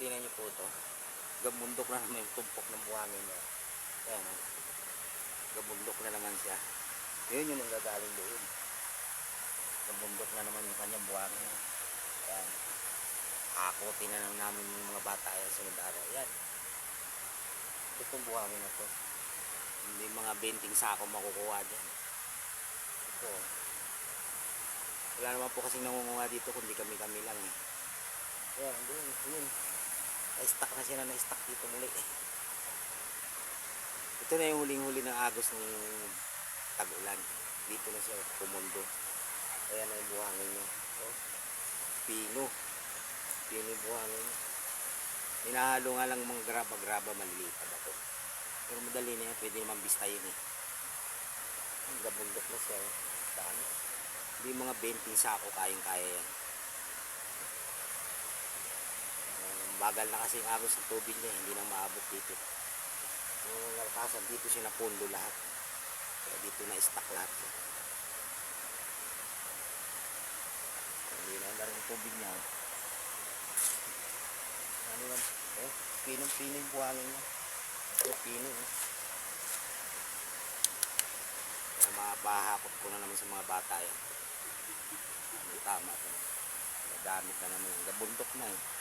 tingnan niyo po ito. Gabundok na naman yung tumpok ng buhangin niya. Ayan o. Gabundok na naman siya. Yun yung nanggagaling doon. Gabundok na naman yung kanyang buhangin. Ayan. Akutin na lang namin yung mga bata yan sa Mandara. Ayan. Itong buhangin na to. Hindi mga 20 sako makukuha dyan. Ito. Wala naman po kasi nangunguha dito kundi kami lang eh. Ayan, yun. Na-stack na sila, na-stack dito muli. Ito na yung huling-huli ng agos ng tag-ulan. Dito na siya pumundo. Ayan na yung buhangin niya. Oh, pino. Pino yung buhangin niya. Hinahalo nga lang mga graba-graba, maliliit pa ba ito. Pero madali na yan, pwede naman bistayin eh. Ang gabundok na siya. Dami. Hindi mga 20 sako kayang-kaya yan. Bagal na kasi yung agos ng tubig niya, hindi na maabot dito. Yung nalakasan dito siya napundo lahat. Kaya dito na stock lahat. Hindi na rin yung tubig niya. Ano lang, pinong-pino yung buhangin niya. Pino. Kaya mapahakot ko na naman sa mga bata yan. Ano tama ito. Nagamit na naman yung gabundok na eh.